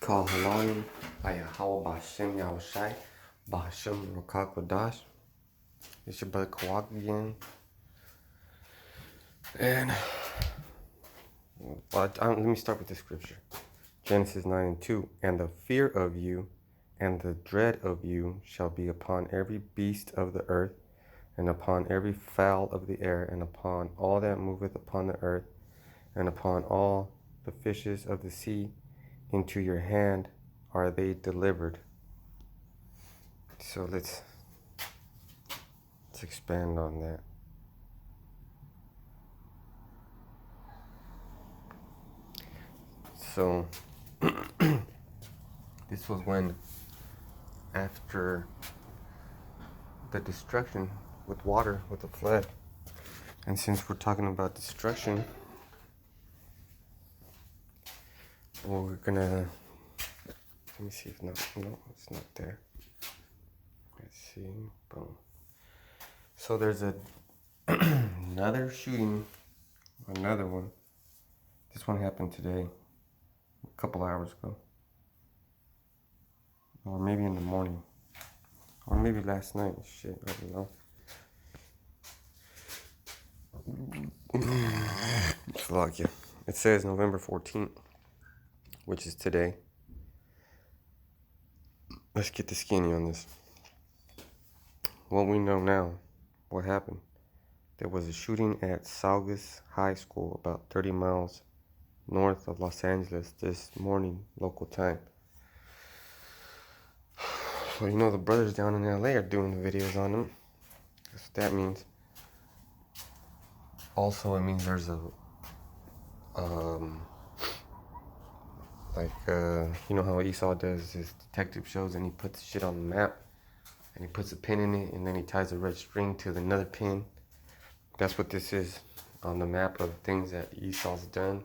call Halayim Ayahawa Bashem Yahushai Bashem Rokak Wadash. It's your brother Kawak again. And let me start with the scripture. Genesis 9:2. And the fear of you and the dread of you shall be upon every beast of the earth, and upon every fowl of the air, and upon all that moveth upon the earth, and upon all the fishes of the sea. Into your hand are they delivered. So let's expand on that. So this was when, after the destruction with water, with the flood, and since we're talking about destruction, we're gonna, let me see if no, it's not there. Let's see, boom. So there's another shooting, another one. This one happened today, a couple hours ago, or maybe in the morning, or maybe last night. Shit, I don't know. Slovakia. It says November 14th, which is today. Let's get the skinny on this. What we know now, what happened. There was a shooting at Sagua High School about 30 miles north of Los Angeles this morning, local time. So you know the brothers down in LA are doing the videos on them. That's what that means. Also, it means there's a you know how Esau does his detective shows, and he puts shit on the map, and he puts a pin in it, and then he ties a red string to another pin. That's what this is on the map of things that Esau's done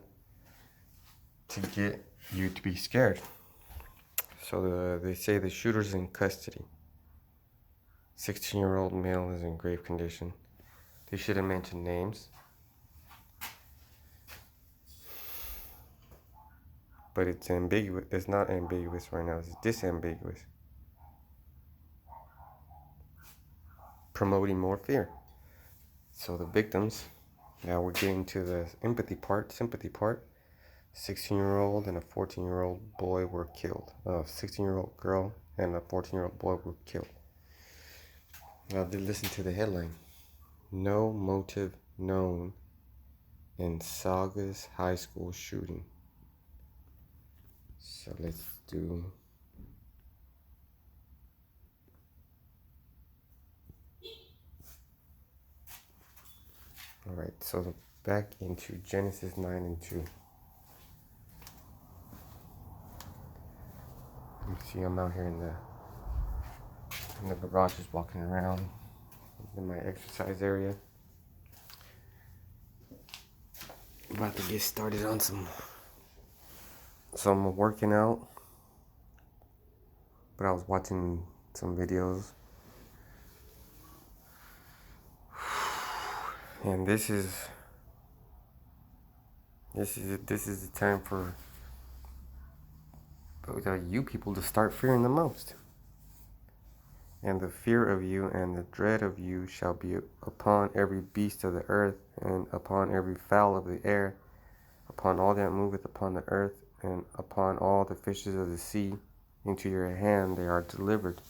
to get you to be scared. So they say the shooter's in custody. 16-year-old male is in grave condition. They should have mentioned names. But it's ambiguous. It's not ambiguous right now. It's disambiguous. Promoting more fear. So the victims, now we're getting to the sympathy part. 16-year-old and a 14-year-old boy were killed. A 16-year-old girl and a 14-year-old boy were killed. Now listen to the headline. No motive known in Sagua High School shooting. So let's do... Alright, so back into Genesis 9:2. Let me see, I'm out here in the garage, just walking around in my exercise area. About to get started on some working out. But I was watching some videos. And this is the time for you people to start fearing the most. And the fear of you and the dread of you shall be upon every beast of the earth, and upon every fowl of the air, upon all that moveth upon the earth, and upon all the fishes of the sea. Into your hand they are delivered.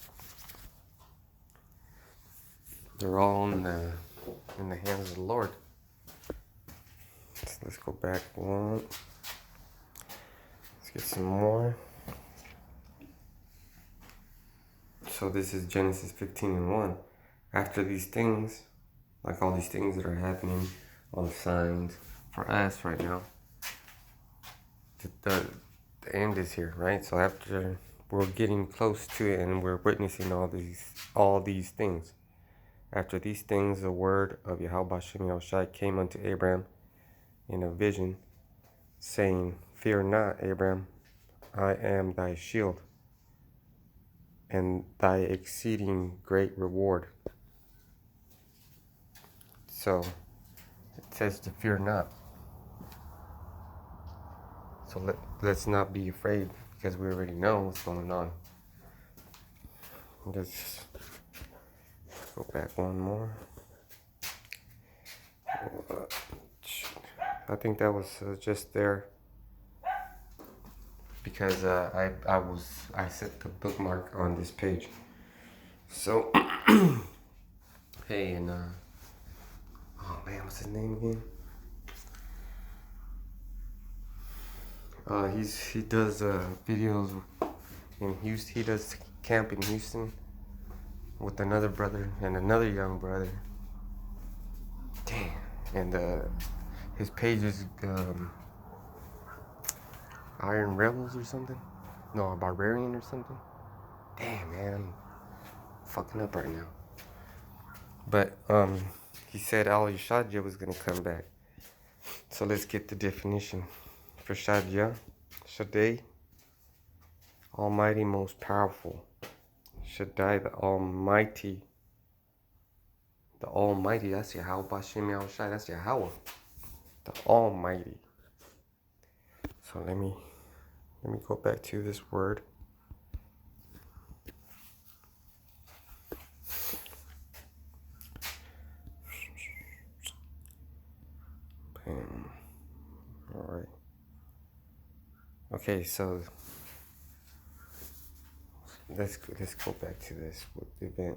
They're all in the hands of the Lord. So let's go back one. Let's get some more. So this is Genesis 15:1. After these things, like all these things that are happening, all the signs for us right now, the end is here, right? So after we're getting close to it and we're witnessing all these things. After these things, the word of Yahweh Bashem Yahushai came unto Abraham in a vision, saying, Fear not, Abraham, I am thy shield, and thy exceeding great reward. So it says to fear not. So let's not be afraid, because we already know what's going on. Let's go back one more. I think that was just there because I set the bookmark on this page. So hey, and oh man, what's his name again? He does videos in Houston. He does camp in Houston with another brother and another young brother. Damn. And his page is Iron Rebels or something. No, a Barbarian or something. Damn, man, I'm fucking up right now. But he said Al Shadja was gonna come back. So let's get the definition. For Shadja, Shaddai, Almighty, most powerful. Shaddai, the Almighty. The Almighty, that's Yahweh Bashem Yahushai, that's Yahweh. The Almighty. So let me go back to this word. Bam. All right. Okay, so let's go back to this event.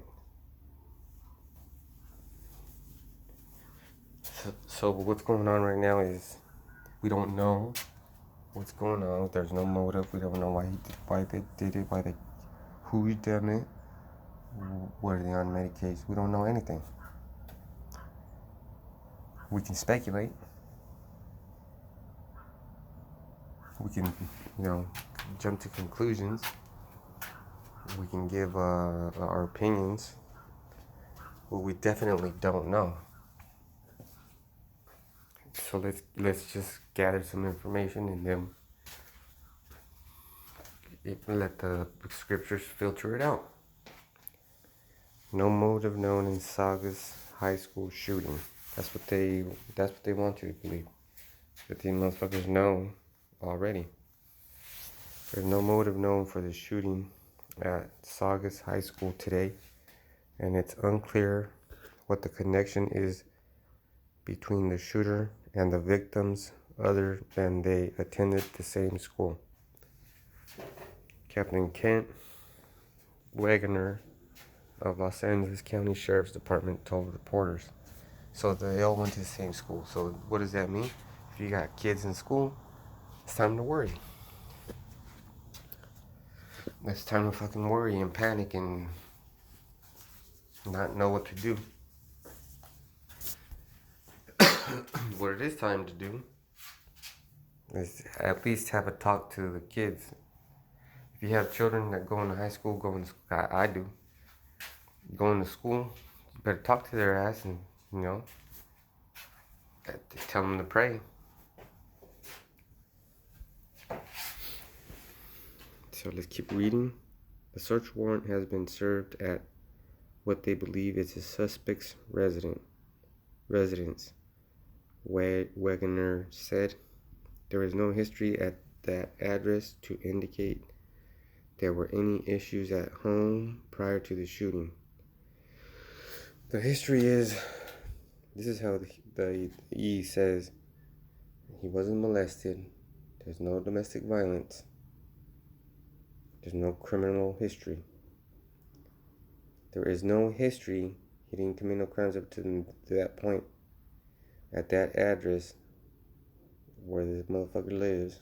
So what's going on right now is we don't know what's going on. There's no motive. We don't know why they did it, who done it, were they on medication. We don't know anything. We can speculate. We can, jump to conclusions. We can give our opinions, but we definitely don't know. So let's just gather some information and then let the scriptures filter it out. No motive known in Saga's high school shooting. That's what they want you to believe. But these motherfuckers know already. There's no motive known for the shooting at Saugus High School today, and it's unclear what the connection is between the shooter and the victims other than they attended the same school. Captain Kent Wagoner of Los Angeles County Sheriff's Department told reporters. So they all went to the same school. So what does that mean? If you got kids in school, it's time to worry. It's time to fucking worry and panic and not know what to do. What it is time to do is at least have a talk to the kids. If you have children that go into high school, I do, going to school, you better talk to their ass and, tell them to pray. So let's keep reading. The search warrant has been served at what they believe is the suspect's residence. Wagoner said there is no history at that address to indicate there were any issues at home prior to the shooting. The history is, this is how the E says, he wasn't molested, there's no domestic violence, there's no criminal history. There is no history, he didn't commit no crimes up to that point, at that address where this motherfucker lives,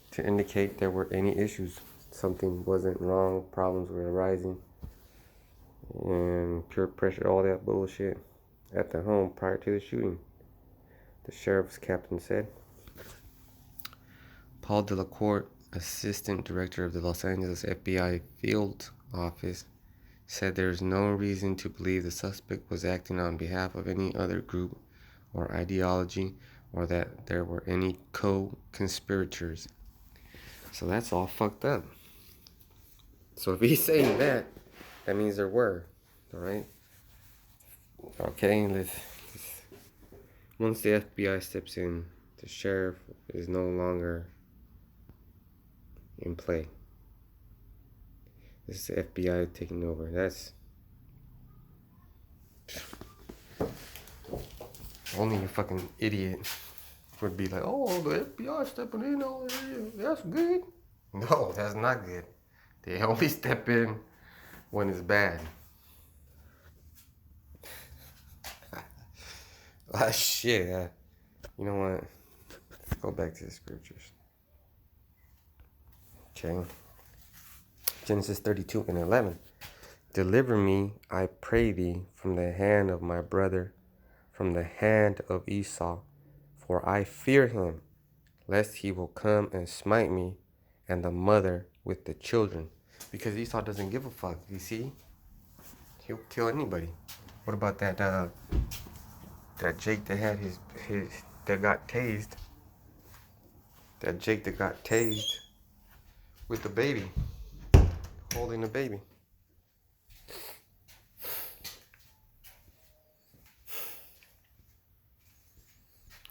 to indicate there were any issues. Something wasn't wrong, problems were arising, and peer pressure, all that bullshit at the home prior to the shooting, the sheriff's captain said. Paul Delacourt, assistant director of the Los Angeles FBI field office, said there is no reason to believe the suspect was acting on behalf of any other group or ideology, or that there were any co-conspirators. So that's all fucked up. So if he's saying that means there were, all right? Okay, once the FBI steps in, the sheriff is no longer in play. This is the FBI taking over. That's only a fucking idiot would be like, oh, the FBI stepping in over here. That's good. No, that's not good. They only step in when it's bad. Ah, shit. You know what? Let's go back to the scriptures. Okay. Genesis 32:11. Deliver me, I pray thee, from the hand of my brother, from the hand of Esau, for I fear him, lest he will come and smite me and the mother with the children. Because Esau doesn't give a fuck, you see? He'll kill anybody. What about that Jake that had his that got tased? That Jake that got tased with the baby, holding the baby.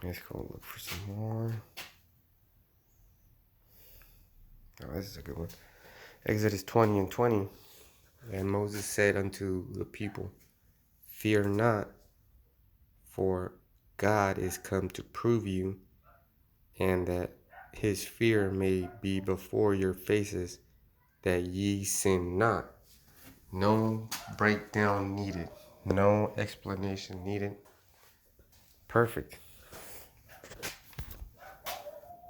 Let's go look for some more. Oh, this is a good one. Exodus 20:20. And Moses said unto the people, fear not, for God is come to prove you, and that his fear may be before your faces, that ye sin not. No breakdown needed. No explanation needed. Perfect.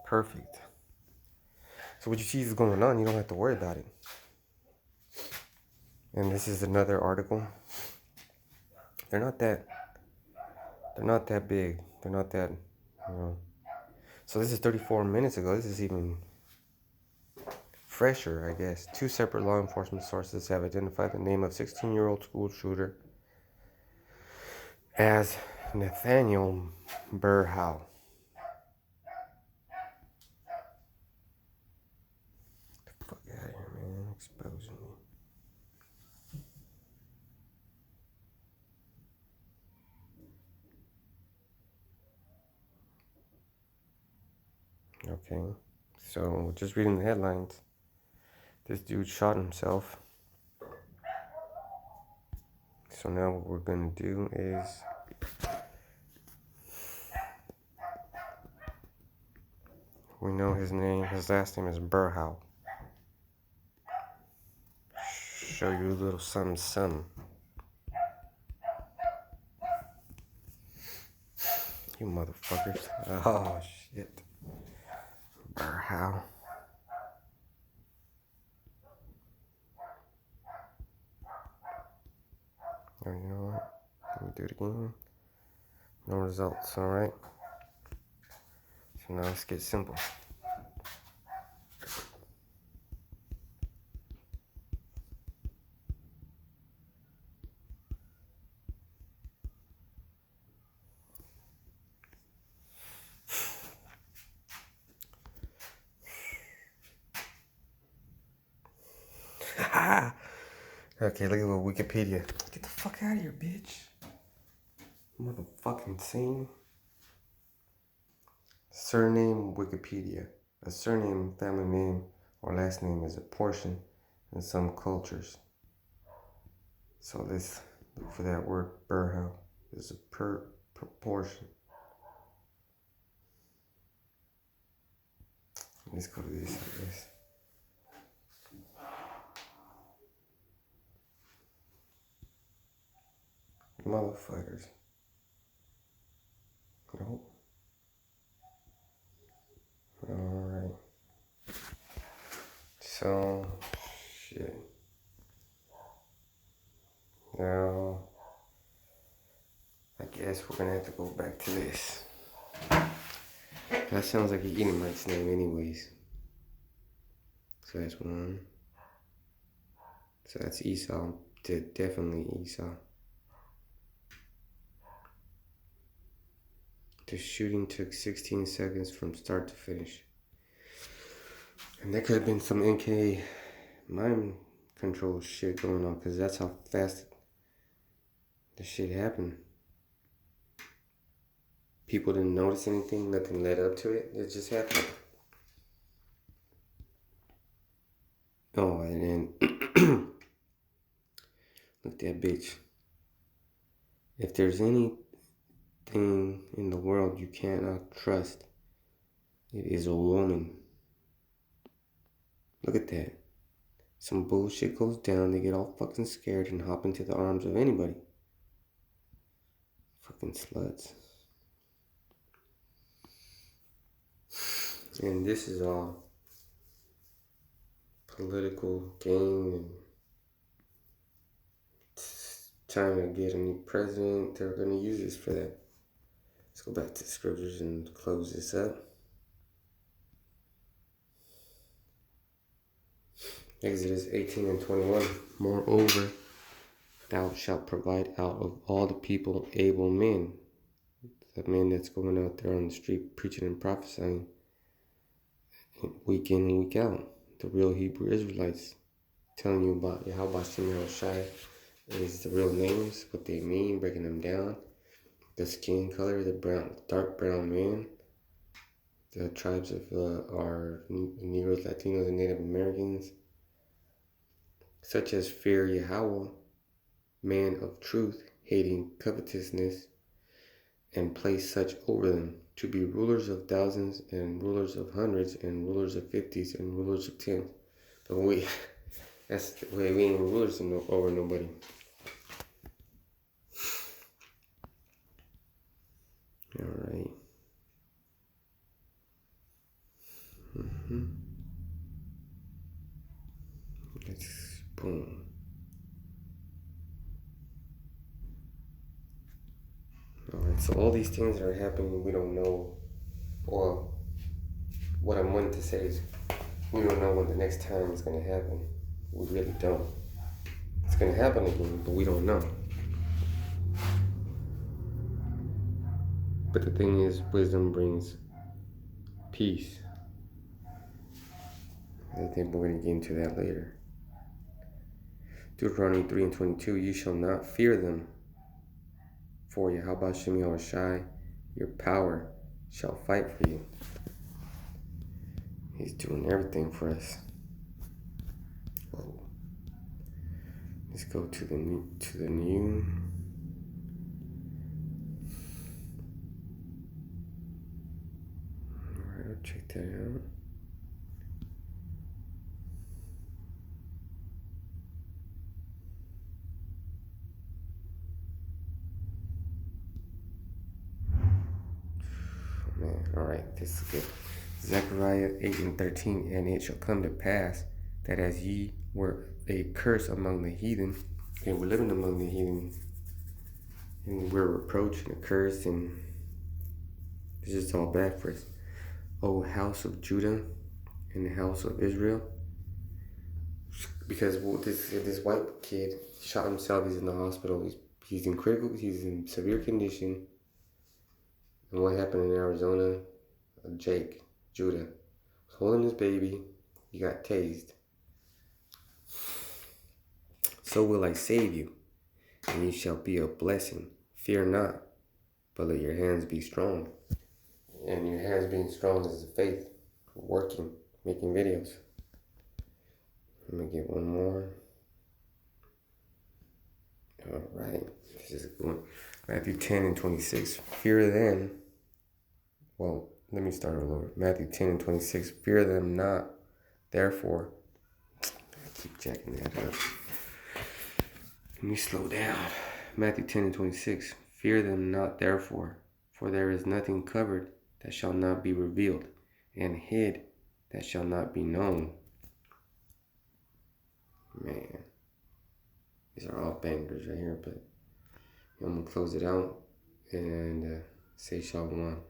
Perfect. So what you see is going on, you don't have to worry about it. And this is another article. They're not that big. They're not that, you know. So this is 34 minutes ago. This is even fresher, I guess. 2 separate law enforcement sources have identified the name of 16-year-old school shooter as Nathaniel Burhow. Get the fuck out of here, man. Exposing me. Okay. So, just reading the headlines. This dude shot himself. So now what we're going to do is we know his name. His last name is Burhow. Show you a little something, something. You motherfuckers. Oh, shit. Burhow. Oh, you know what? Let me do it again. No results, alright? So now let's get simple. Okay, look at what Wikipedia. Get the fuck out of here, bitch. Motherfucking insane. Surname Wikipedia. A surname, family name, or last name is a portion in some cultures. So let's look for that word, Burhow. It's a proportion. Let's go to this, I guess. Motherfuckers. Nope. Alright. So, shit. Now, I guess we're gonna have to go back to this. That sounds like an Edomite's name anyways. So that's one. So that's Esau. Definitely Esau. The shooting took 16 seconds from start to finish. And there could have been some NK mind control shit going on, because that's how fast the shit happened. People didn't notice anything, nothing led up to it. It just happened. Oh, and then look that bitch. If there's anything in the world you cannot trust, it is a woman. Look at that. Some bullshit goes down, they get all fucking scared and hop into the arms of anybody. Fucking sluts. And this is all political game and trying to get a new president. They're going to use this for that. Let's go back to the scriptures and close this up. Exodus 18 and 21. Moreover, thou shalt provide out of all the people able men. The men that's going out there on the street preaching and prophesying week in and week out. The real Hebrew Israelites telling you about Yahweh Shai is the real names, what they mean, breaking them down. The skin color, the brown, dark brown man. The tribes of our Negroes, Latinos, and Native Americans, such as fear Yahweh, man of truth, hating covetousness, and place such over them, to be rulers of thousands, and rulers of hundreds, and rulers of fifties, and rulers of tens. But that's the way we ain't rulers over nobody. Alright. Let's boom. Alright, so all these things that are happening, we don't know. Well, what I'm wanting to say is, we don't know when the next time is going to happen. We really don't. It's going to happen again, but we don't know. But the thing is, wisdom brings peace. I think we're going to get into that later. Deuteronomy 3 and 22, you shall not fear them. For Yahweh Shai, your power shall fight for you. He's doing everything for us. Whoa. Let's go to the new. Alright, I'll check that out. Oh man, alright, this is good. Zechariah 8 and 13, and it shall come to pass that as ye were a curse among the heathen, and we're living among the heathen, and we're reproached and accursed, and it's just all bad for us. O house of Judah and the house of Israel, because this white kid shot himself. He's in the hospital. He's in severe condition. And what happened in Arizona? Jake, Judah, was holding his baby. He got tased. So will I save you, and you shall be a blessing. Fear not, but let your hands be strong. And your hands being strong is the faith, working, making videos. Let me get one more. Alright, this is a good one. Matthew 10 and 26. Fear them. Well, let me start all over. Matthew 10 and 26. Fear them not, therefore. I keep checking that up. Let me slow down. Matthew 10 and 26. Fear them not, therefore, for there is nothing covered that shall not be revealed, and hid that shall not be known. Man, these are all bangers right here, but I'm going to close it out and say shalom.